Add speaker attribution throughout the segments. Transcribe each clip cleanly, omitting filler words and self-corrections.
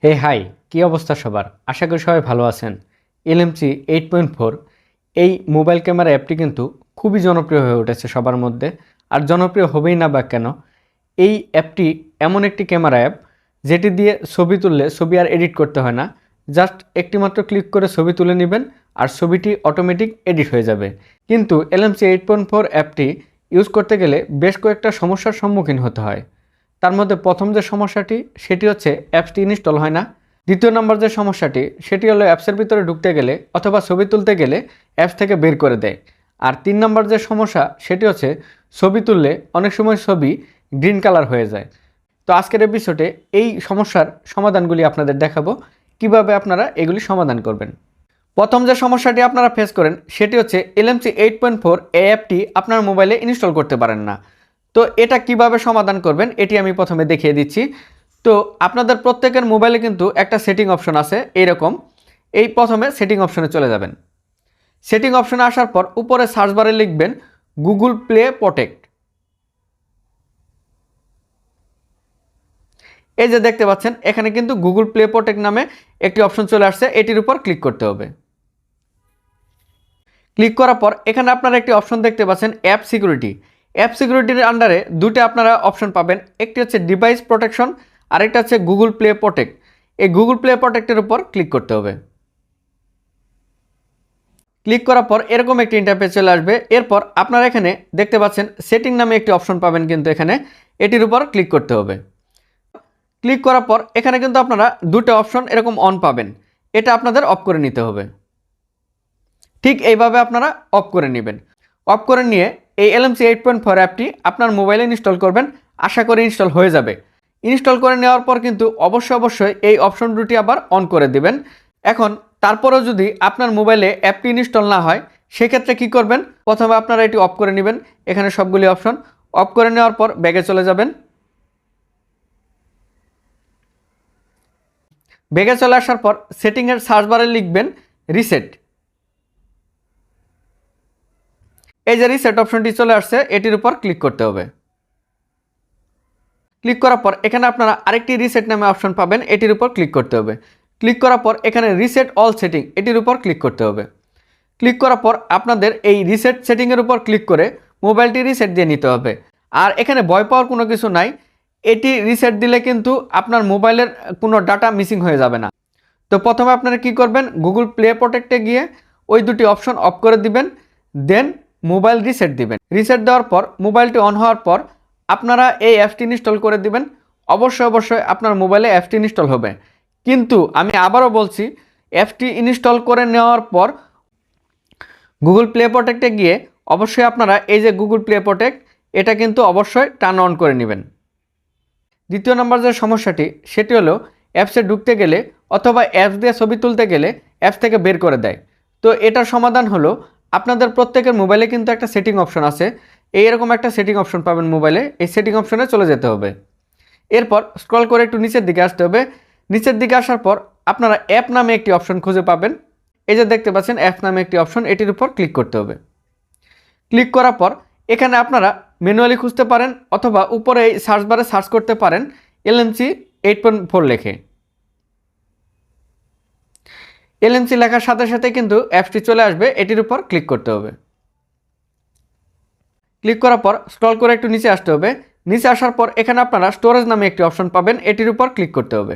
Speaker 1: হে high, কী অবস্থা সবার? আশা করি সবাই ভালো আছেন। LMC 8.4 এই মোবাইল ক্যামেরা অ্যাপটি কিন্তু খুবই জনপ্রিয় হয়ে উঠেছে সবার মধ্যে। আর জনপ্রিয় হবেই না বা কেন? এই অ্যাপটি এমন একটি ক্যামেরা অ্যাপ যেটি দিয়ে ছবি তুললে ছবি আর এডিট করতে হয় না। জাস্ট একটি মাত্র ক্লিক করে ছবি তুলে নেবেন আর ছবিটি অটোমেটিক এডিট হয়ে যাবে। কিন্তু LMC 8.4 অ্যাপটি ইউজ করতে গেলে বেশ কয়েকটা সমস্যার সম্মুখীন হতে হয়। তার মধ্যে প্রথম যে সমস্যাটি সেটি হচ্ছে অ্যাপসটি ইনস্টল হয় না। দ্বিতীয় নম্বর যে সমস্যাটি সেটি হলো অ্যাপসের ভিতরে ঢুকতে গেলে অথবা ছবি তুলতে গেলে অ্যাপস থেকে বের করে দেয়। আর 3 নম্বর যে সমস্যা সেটি হচ্ছে ছবি তুললে অনেক সময় ছবি গ্রিন কালার হয়ে যায়। তো আজকের এপিসোডে এই সমস্যার সমাধানগুলি আপনাদের দেখাবো, কিভাবে আপনারা এগুলি সমাধান করবেন। প্রথম যে সমস্যাটি আপনারা ফেস করেন সেটি হচ্ছে LMC 8.4 এই অ্যাপটি আপনার মোবাইলে ইনস্টল করতে পারেন না। তো এটা কিভাবে সমাধান করবেন এটি আমি প্রথমে দেখিয়ে দিচ্ছি। তো আপনাদের প্রত্যেকের মোবাইলে কিন্তু একটা সেটিং অপশন আছে এইরকম। এই প্রথমে সেটিং অপশনে চলে যাবেন। সেটিং অপশনে আসার পর উপরে সার্চ বারে লিখবেন গুগল প্লে প্রোটেক্ট। এই যে দেখতে পাচ্ছেন এখানে কিন্তু গুগল প্লে প্রোটেক্ট নামে একটি অপশন চলে আসছে, এটির উপর ক্লিক করতে হবে। ক্লিক করার পর এখানে আপনারা একটি অপশন দেখতে পাচ্ছেন অ্যাপ সিকিউরিটি। অ্যাপ সিকিউরিটির আন্ডারে দুটো আপনারা অপশন পাবেন, একটি হচ্ছে ডিভাইস প্রোটেকশন আর একটা হচ্ছে গুগল প্লে প্রোটেক্ট। এই গুগল প্লে প্রোটেক্টের উপর ক্লিক করতে হবে। ক্লিক করার পর এরকম একটি ইন্টারফেস চলে আসবে। এরপর আপনারা এখানে দেখতে পাচ্ছেন সেটিং নামে একটি অপশন পাবেন, কিন্তু এখানে এটির উপর ক্লিক করতে হবে। ক্লিক করার পর এখানে কিন্তু আপনারা দুটো অপশন এরকম অন পাবেন, এটা আপনাদের অফ করে নিতে হবে। ঠিক এইভাবে আপনারা অফ করে নেবেন। অফ করে নিয়ে এই LMC 8.4 অ্যাপটি আপনার মোবাইলে ইনস্টল করবেন। আশা করি ইনস্টল হয়ে যাবে। ইনস্টল করে নেওয়ার পর কিন্তু অবশ্যই এই অপশন দুটি আবার অন করে দিবেন। এখন তারপরেও যদি আপনার মোবাইলে অ্যাপটি ইনস্টল না হয় সেক্ষেত্রে কি করবেন? প্রথমে আপনারা এটি অফ করে নেবেন। এখানে সবগুলি অপশন অফ করে নেওয়ার পর ব্যাগে চলে যাবেন। ব্যাগে চলে আসার পর সেটিংয়ের সার্চ বারে লিখবেন রিসেট। এই যে রিসেট অপশনটি চলে আসছে, এটির উপর ক্লিক করতে হবে। ক্লিক করার পর এখানে আপনারা আরেকটি রিসেট নামে অপশন পাবেন, এটির উপর ক্লিক করতে হবে। ক্লিক করার পর এখানে রিসেট অল সেটিং, এটির উপর ক্লিক করতে হবে। ক্লিক করার পর আপনাদের এই রিসেট সেটিংয়ের উপর ক্লিক করে মোবাইলটি রিসেট দিয়ে নিতে হবে। আর এখানে ভয় পাওয়ার কোনো কিছু নাই। এটি রিসেট দিলে কিন্তু আপনার মোবাইলের কোনো ডাটা মিসিং হয়ে যাবে না। তো প্রথমে আপনারা কি করবেন? গুগল প্লে প্রোটেক্টে গিয়ে ওই দুটি অপশন অফ করে দিবেন, দেন মোবাইল রিসেট দিবেন। রিসেট দেওয়ার পর মোবাইলটি অন হওয়ার পর আপনারা এই অ্যাপটি ইনস্টল করে দিবেন। অবশ্যই আপনার মোবাইলে অ্যাপটি ইনস্টল হবে। কিন্তু আমি আবারও বলছি, অ্যাপটি ইনস্টল করে নেওয়ার পর গুগল প্লে প্রোটেক্টে গিয়ে অবশ্যই আপনারা এই যে গুগল প্লে প্রোটেক্ট, এটা কিন্তু অবশ্যই টার্ন অন করে নেবেন। দ্বিতীয় নম্বর যে সমস্যাটি সেটি হলো অ্যাপসে ঢুকতে গেলে অথবা অ্যাপস দিয়ে ছবি তুলতে গেলে অ্যাপস থেকে বের করে দেয়। তো এটার সমাধান হলো আপনাদের প্রত্যেকের মোবাইলে কিন্তু একটা সেটিং অপশন আছে। এইরকম একটা সেটিং অপশন পাবেন মোবাইলে, এই সেটিং অপশনে চলে যেতে হবে। এরপর স্ক্রল করে একটু নিচের দিকে আসতে হবে। নিচের দিকে আসার পর আপনারা অ্যাপ নামে একটি অপশন খুঁজে পাবেন। এই যে দেখতে পাচ্ছেন অ্যাপ নামে একটি অপশন, এটির উপর ক্লিক করতে হবে। ক্লিক করার পর এখানে আপনারা ম্যানুয়ালি খুঁজতে পারেন অথবা উপরে এই সার্চ বারে সার্চ করতে পারেন LMC 8.4 লেখে। LMC লেখার সাথে সাথে কিন্তু অ্যাপসটি চলে আসবে, এটির উপর ক্লিক করতে হবে। ক্লিক করার পর স্ক্রল করে একটু নিচে আসতে হবে। নিচে আসার পর এখানে আপনারা স্টোরেজ নামে একটি অপশন পাবেন, এটির উপর ক্লিক করতে হবে।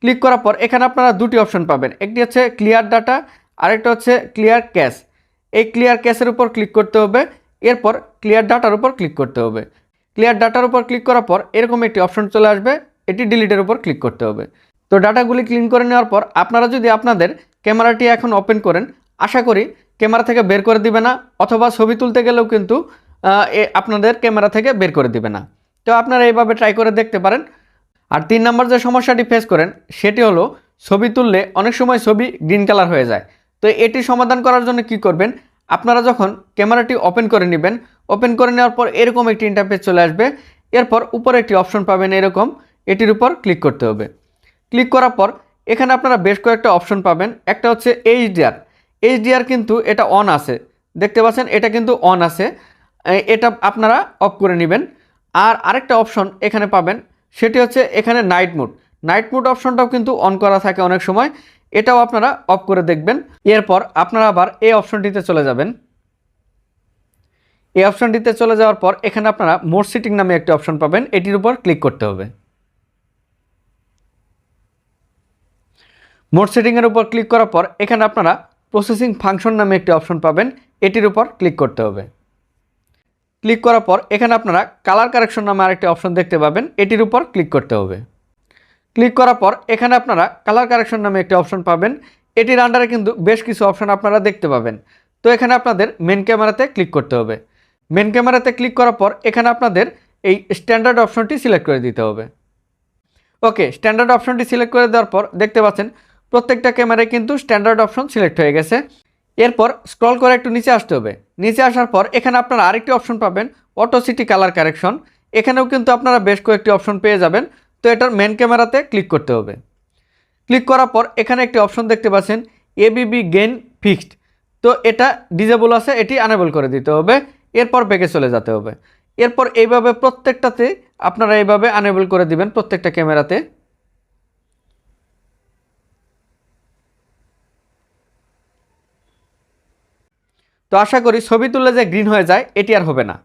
Speaker 1: ক্লিক করার পর এখানে আপনারা দুটি অপশন পাবেন, একটি হচ্ছে ক্লিয়ার ডাটা আর একটা হচ্ছে ক্লিয়ার ক্যাশ। এই ক্লিয়ার ক্যাশের উপর ক্লিক করতে হবে। এরপর ক্লিয়ার ডাটার উপর ক্লিক করতে হবে। ক্লিয়ার ডাটার উপর ক্লিক করার পর এরকম একটি অপশন চলে আসবে, এটি ডিলিটের উপর ক্লিক করতে হবে। তো ডাটাগুলি ক্লিন করে নেওয়ার পর আপনারা যদি আপনাদের ক্যামেরাটি এখন ওপেন করেন, আশা করি ক্যামেরা থেকে বের করে দিবে না, অথবা ছবি তুলতে গেলেও কিন্তু আপনাদের ক্যামেরা থেকে বের করে দিবে না। তো আপনারা এইভাবে ট্রাই করে দেখতে পারেন। আর 3 নম্বর যে সমস্যাটি ফেস করেন সেটি হলো ছবি তুললে অনেক সময় ছবি গ্রিন কালার হয়ে যায়। তো এটি সমাধান করার জন্য কি করবেন? আপনারা যখন ক্যামেরাটি ওপেন করে নেবেন, ওপেন করে নেওয়ার পর এরকম একটি ইন্টারফেস চলে আসবে। এরপর উপরে একটি অপশন পাবেন এরকম, এটির উপর ক্লিক করতে হবে। ক্লিক করার পর এখানে আপনারা বেশ কয়েকটা অপশন পাবেন। একটা হচ্ছে HDR কিন্তু এটা অন আছে, দেখতে পাচ্ছেন এটা কিন্তু অন আছে, এটা আপনারা অফ করে নেবেন। আর আরেকটা অপশন এখানে পাবেন, সেটি হচ্ছে এখানে নাইট নাইট মোড অপশনটাও কিন্তু অন করা থাকে অনেক সময়, এটাও আপনারা অফ করে দেখবেন। এরপর আপনারা আবার এই অপশনটিতে চলে যাবেন। এই অপশনটিতে চলে যাওয়ার পর এখানে আপনারা মোড সেটিং নামে একটি অপশন পাবেন, এটির উপর ক্লিক করতে হবে। মোড সেটিংয়ের উপর ক্লিক করার পর এখানে আপনারা প্রসেসিং ফাংশন নামে একটি অপশন পাবেন, এটির উপর ক্লিক করতে হবে। ক্লিক করার পর এখানে আপনারা কালার কারেকশন নামে আরেকটি অপশন দেখতে পাবেন, এটির উপর ক্লিক করতে হবে। ক্লিক করার পর এখানে আপনারা কালার কারেকশন নামে একটি অপশন পাবেন, এটির আন্ডারে কিন্তু বেশ কিছু অপশন আপনারা দেখতে পাবেন। তো এখানে আপনাদের মেন ক্যামেরাতে ক্লিক করতে হবে। মেন ক্যামেরাতে ক্লিক করার পর এখানে আপনাদের এই স্ট্যান্ডার্ড অপশনটি সিলেক্ট করে দিতে হবে। ওকে, স্ট্যান্ডার্ড অপশনটি সিলেক্ট করে দেওয়ার পর দেখতে পাচ্ছেন প্রত্যেকটা ক্যামেরায় কিন্তু স্ট্যান্ডার্ড অপশন সিলেক্ট হয়ে গেছে। এরপর স্ক্রল করে একটু নিচে আসতে হবে। নিচে আসার পর এখানে আপনারা আরেকটি অপশন পাবেন, অটো সিটি কালার কারেকশন। এখানেও কিন্তু আপনারা বেশ কয়েকটি অপশন পেয়ে যাবেন। তো এটার মেন ক্যামেরাতে ক্লিক করতে হবে। ক্লিক করার পর এখানে একটি অপশন দেখতে পাচ্ছেন, এবিবি গেইন ফিক্সড। তো এটা ডিজেবল আছে, এটি আনেবল করে দিতে হবে। এরপর ব্যাকে চলে যেতে হবে। এরপর এইভাবে প্রত্যেকটাতে আপনারা এইভাবে আনেবল করে দিবেন প্রত্যেকটা ক্যামেরাতে। তো আশা করি ছবি তুললে যে গ্রিন হয়ে যায় এটি আর হবে না।